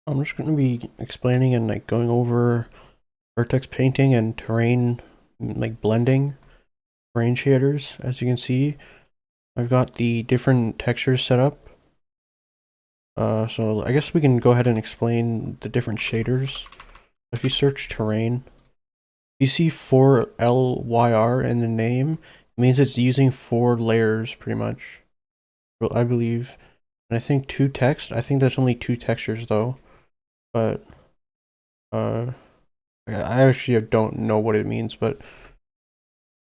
I'm just going to be explaining and like going over vertex painting and terrain like blending terrain shaders. As you can see, I've got the different textures set up. So I guess we can go ahead and explain the different shaders. If you search terrain, you see 4LYR in the name. It means it's using 4 layers pretty much. Well, I believe. And I think two text. I think there's only two textures though. But uh I actually don't know what it means, but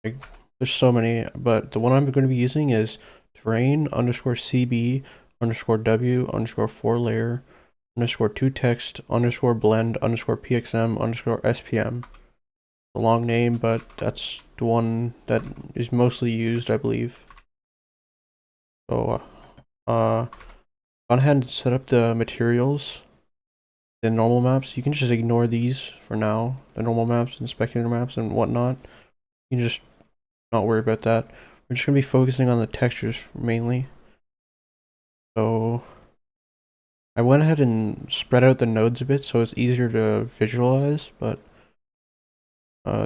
like, there's so many. But the one I'm going to be using is terrain underscore CB underscore W underscore 4 layer underscore 2 text underscore blend underscore PXM underscore SPM. A long name, but that's the one that is mostly used, I believe. So, gone ahead and set up the materials. The normal maps, you can just ignore these for now. The normal maps and specular maps and whatnot. You can just not worry about that. We're just going to be focusing on the textures mainly. So I went ahead and spread out the nodes a bit so it's easier to visualize, but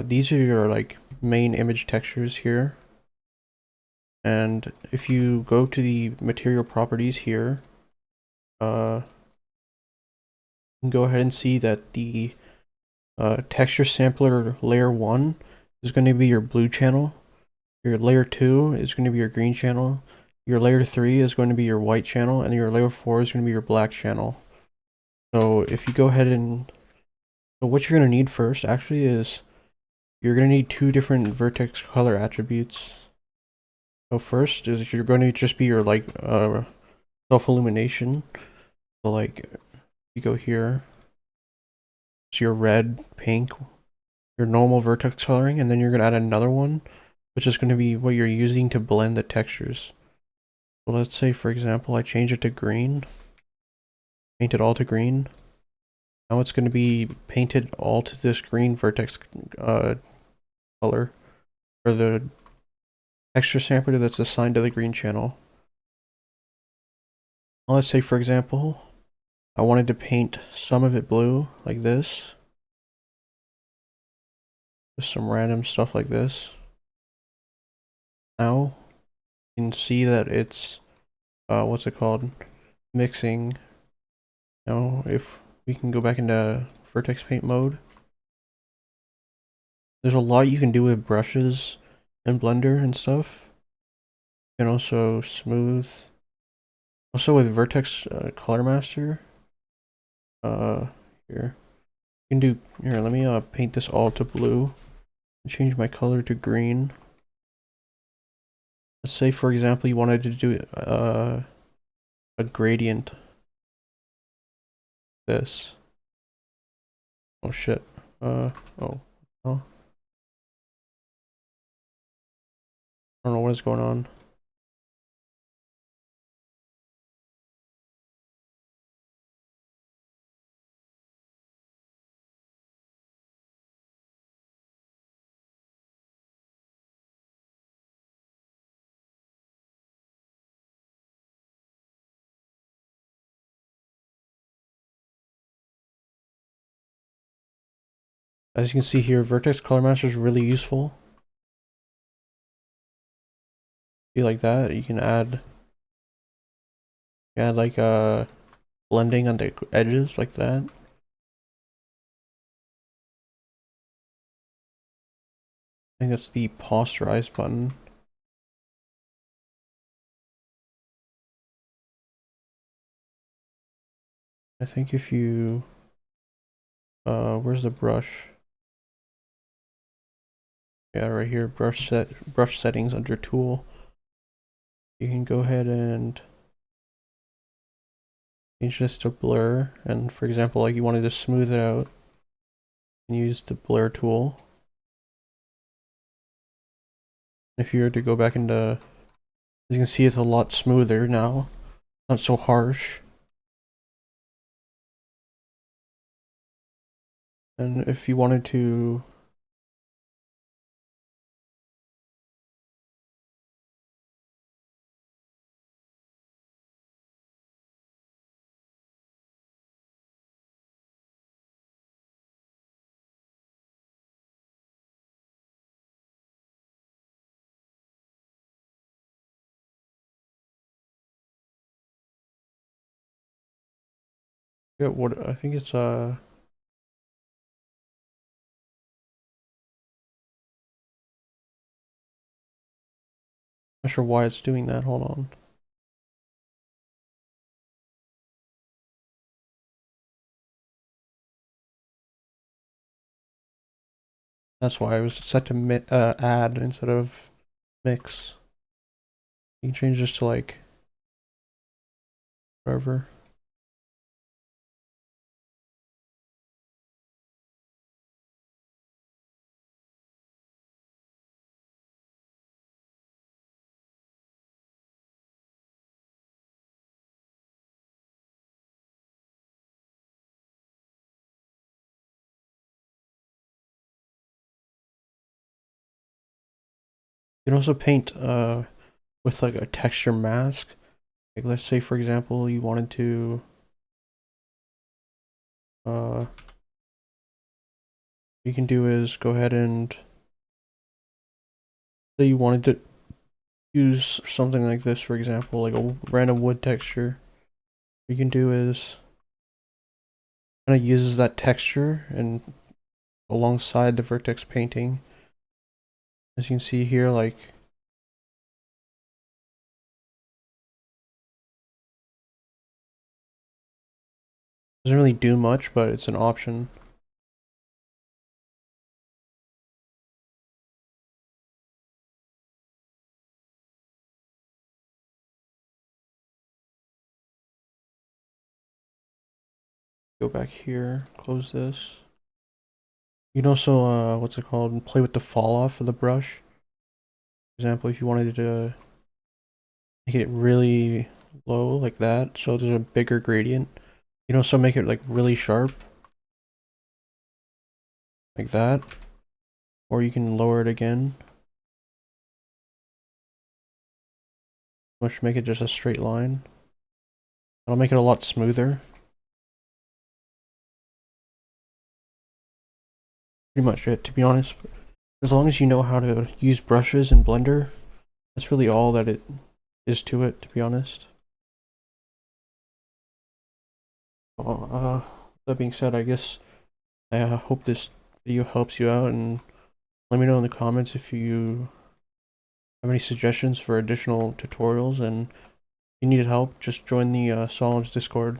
these are your like main image textures here. And if you go to the material properties here, you can go ahead and see that the texture sampler layer 1 is going to be your blue channel. Your layer 2 is going to be your green channel. Your layer 3 is going to be your white channel, and your layer 4 is going to be your black channel. So if you go ahead and... So what you're going to need first, actually, is you're going to need two different vertex color attributes. So first is you're going to just be your, like, self-illumination. So, like, you go here, it's your red, pink, your normal vertex coloring, and then you're going to add another one, which is going to be what you're using to blend the textures. So let's say, for example, I change it to green, paint it all to green. Now it's going to be painted all to this green vertex color for the texture sampler that's assigned to the green channel. Well, let's say, for example, I wanted to paint some of it blue, like this. Just some random stuff like this. Now, you can see that it's, what's it called? Mixing. Now, if we can go back into vertex paint mode, there's a lot you can do with brushes and Blender and stuff. You can also smooth. Also with Vertex Color Master, here you can do here. Let me paint this all to blue and change my color to green. Let's say, for example, you wanted to do a gradient. This. Oh shit. Oh. Oh. I don't know what is going on. As you can see here, Vertex Color Master is really useful. See, like that, you can add like blending on the edges like that. I think that's the posterize button. I think if you where's the brush? Yeah, right here, brush settings under tool. You can go ahead and change this to blur, and for example, like you wanted to smooth it out, and use the blur tool. If you were to go back into, as you can see, it's a lot smoother now, not so harsh. And if you wanted to Yeah, what I think it's not sure why it's doing that. Hold on. That's why it was set to add instead of mix. You can change this to like whatever. You can also paint with like a texture mask. Like let's say for example you wanted to what you can do is go ahead and say you wanted to use something like this, for example, like a random wood texture. What you can do is kind of uses that texture and alongside the vertex painting. As you can see here, like doesn't really do much, but it's an option. Go back here, close this. You can also what's it called? Play with the fall off of the brush. For example, if you wanted to make it really low like that, so there's a bigger gradient. You can also make it like really sharp, like that. Or you can lower it again. Which make it just a straight line. That'll make it a lot smoother. Pretty much it, to be honest. As long as you know how to use brushes in Blender, that's really all that it is to it, to be honest. That being said, I guess I hope this video helps you out, and let me know in the comments if you have any suggestions for additional tutorials, and if you need help, just join the Sollumz Discord.